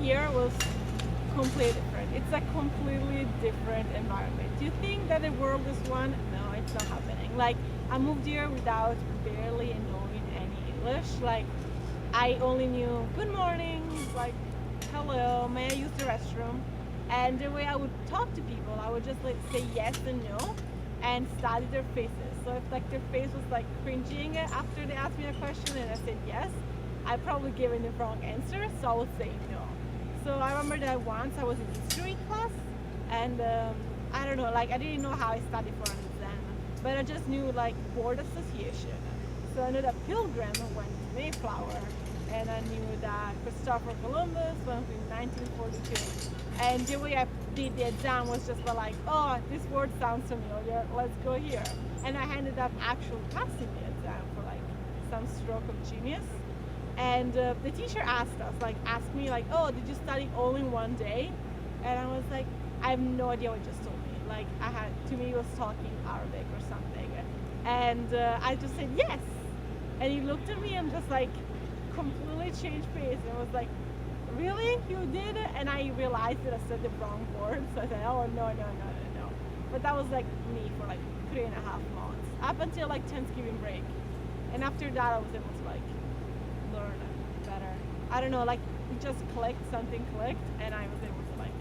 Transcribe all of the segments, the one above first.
here was completely different. It's a completely different environment. Do you think that the world is one? No, it's not happening. Like, I moved here without barely knowing any English. Like, I only knew good morning, like hello, may I use the restroom? And the way I would talk to people, I would just like say yes and no and study their faces. So if like their face was like cringing after they asked me a question and I said yes, I probably given the wrong answer, so I would say no. So I remember that once I was in history class and I don't know, like I didn't know how I studied for an exam, but I just knew like word association. So I knew that Pilgrim went to Mayflower, and I knew that Christopher Columbus went in 1942. And the way I did the exam was just like, oh, this word sounds familiar, let's go here. And I ended up actually passing the exam for like some stroke of genius. And the teacher asked us, like, asked me, like, oh, did you study all in one day? And I was like, I have no idea what you just told me. Like, to me, he was talking Arabic or something. And I just said yes. And he looked at me and just like completely changed face and was like, really? You did? And I realized that I said the wrong word. So I said, oh, no. But that was like me for like 3.5 months, up until like Thanksgiving break. And after that, I was able to like learn better. I don't know, like it just clicked, something clicked, and I was able to like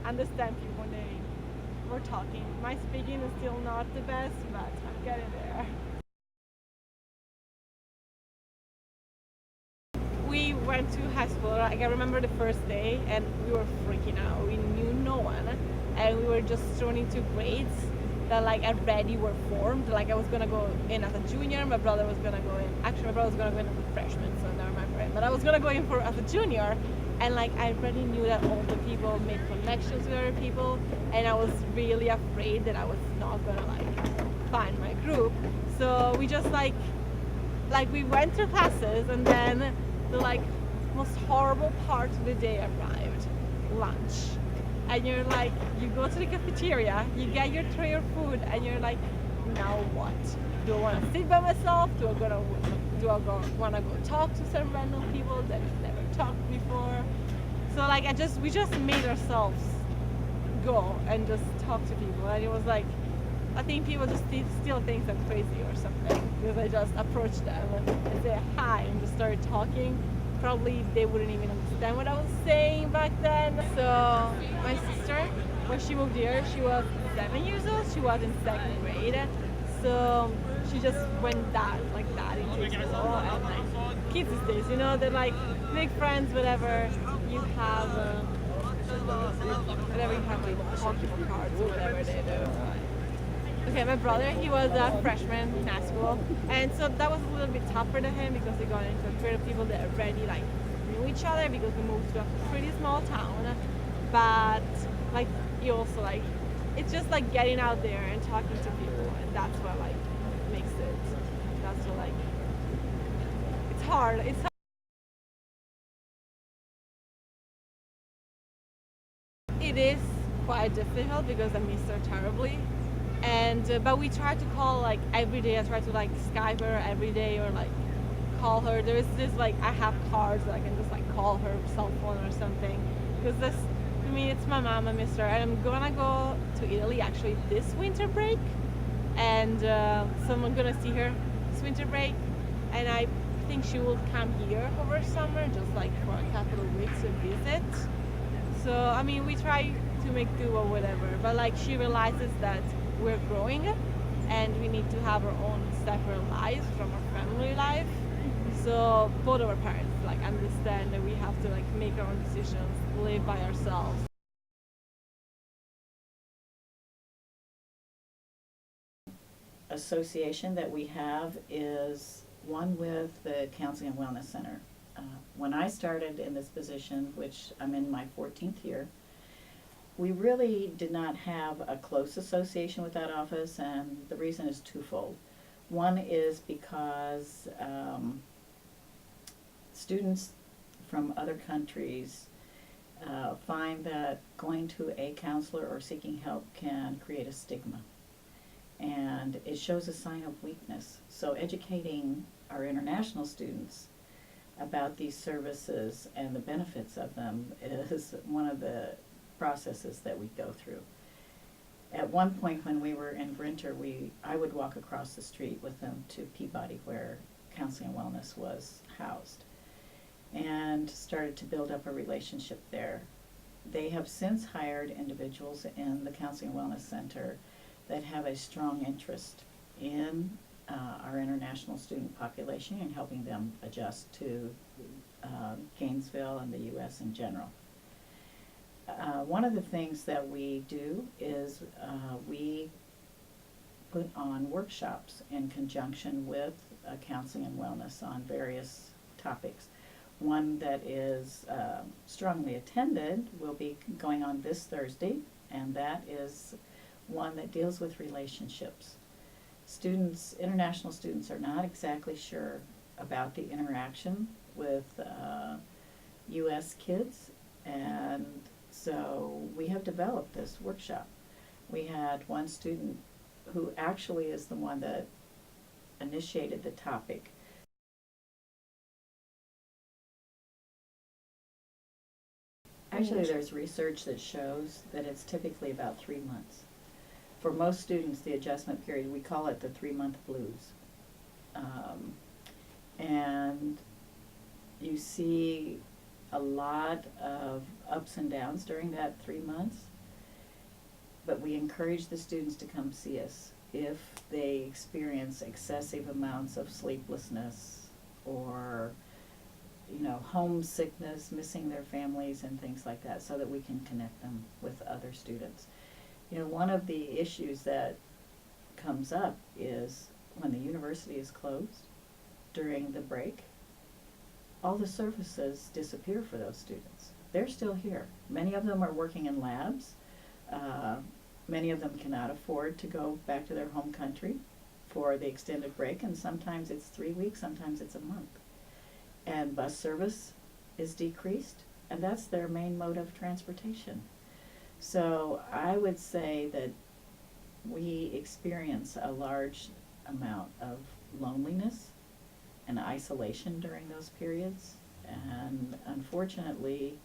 understand people when they were talking. My speaking is still not the best, but I'm getting there. We went to high school. Like I remember the first day, and we were freaking out. We knew no one, and we were just thrown into grades that like already were formed. Like I was gonna go in as a junior. My brother was gonna go in. Actually, my brother was gonna go in as a freshman, so I never remember it. But I was gonna go in for as a junior, and like I already knew that all the people made connections with other people, and I was really afraid that I was not gonna like find my group. So we just like we went to classes, and then the like most horrible part of the day arrived, lunch. And you're like, you go to the cafeteria, you get your tray of food, and you're like, now what? Do I want to sit by myself? Do I want to go talk to some random people that I've never talked before? So like we just made ourselves go and just talk to people, and it was like, I think people just still think I'm crazy or something because I just approached them and say hi and just started talking. Probably they wouldn't even understand what I was saying back then. So my sister, when she moved here, she was 7 years old. She was in second grade. So she just went like that into school, and like kids these days, you know, they're like make friends, whatever you have, whatever you have, like Pokemon cards or whatever they do. Okay, my brother, he was a freshman in high school, and so that was a little bit tougher to him because they got into a group of people that already like knew each other because we moved to a pretty small town. But like he also like it's just like getting out there and talking to people, and that's what like makes it. That's what like it's hard. It is quite difficult because I miss her terribly. And but we try to call like every day. I try to like Skype her every day or like call her. There is this like I have cards that I can just like call her cell phone or something because this I mean it's my mom. I miss her, and I'm gonna go to Italy actually this winter break, and so I'm gonna see her this winter break, and I think she will come here over summer just like for a couple of weeks to visit. So I mean we try to make do or whatever, but like she realizes that we're growing and we need to have our own separate lives from our family life. So both of our parents like understand that we have to like make our own decisions, live by ourselves. Association that we have is one with the Counseling and Wellness Center. When I started in this position, which I'm in my 14th year, we really did not have a close association with that office, and the reason is twofold. One is because students from other countries find that going to a counselor or seeking help can create a stigma, and it shows a sign of weakness. So educating our international students about these services and the benefits of them is one of the processes that we go through. At one point when we were in Grinter, I would walk across the street with them to Peabody, where Counseling and Wellness was housed, and started to build up a relationship there. They have since hired individuals in the Counseling and Wellness Center that have a strong interest in our international student population and helping them adjust to Gainesville and the U.S. in general. One of the things that we do is we put on workshops in conjunction with Counseling and Wellness on various topics. One that is strongly attended will be going on this Thursday, and that is one that deals with relationships. Students, international students, are not exactly sure about the interaction with U.S. kids, and so we have developed this workshop. We had one student who actually is the one that initiated the topic. Actually, there's research that shows that it's typically about 3 months. For most students, the adjustment period, we call it the 3-month blues. And you see a lot of ups and downs during that 3 months, but we encourage the students to come see us if they experience excessive amounts of sleeplessness or homesickness, missing their families and things like that, so that we can connect them with other students. One of the issues that comes up is when the university is closed during the break, all the services disappear for those students. They're still here. Many of them are working in labs. Many of them cannot afford to go back to their home country for the extended break, and sometimes it's 3 weeks, sometimes it's a month. And bus service is decreased, and that's their main mode of transportation. So I would say that we experience a large amount of loneliness and isolation during those periods, and unfortunately,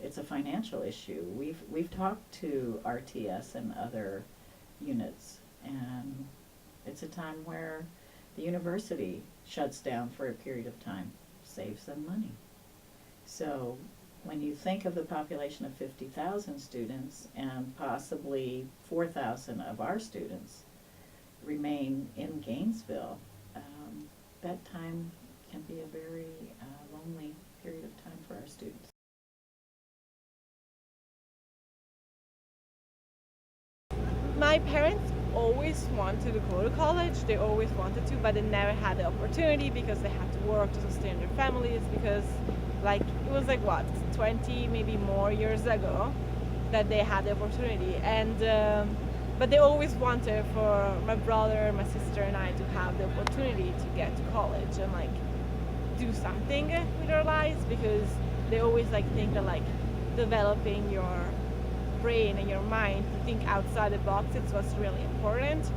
it's a financial issue. We've talked to RTS and other units, and it's a time where the university shuts down for a period of time, saves them money. So when you think of the population of 50,000 students and possibly 4,000 of our students remain in Gainesville, that time can be a very lonely period of time for our students. My parents always wanted to go to college. They always wanted to, but they never had the opportunity because they had to work to sustain their families, because it was 20 maybe more years ago that they had the opportunity, and but they always wanted for my brother, my sister and I to have the opportunity to get to college and do something with our lives, because they always think that developing your brain and your mind to think outside the box is what's really important.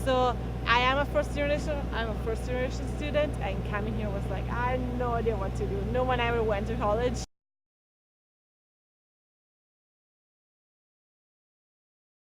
So I'm a first generation student, and coming here was I had no idea what to do. No one ever went to college.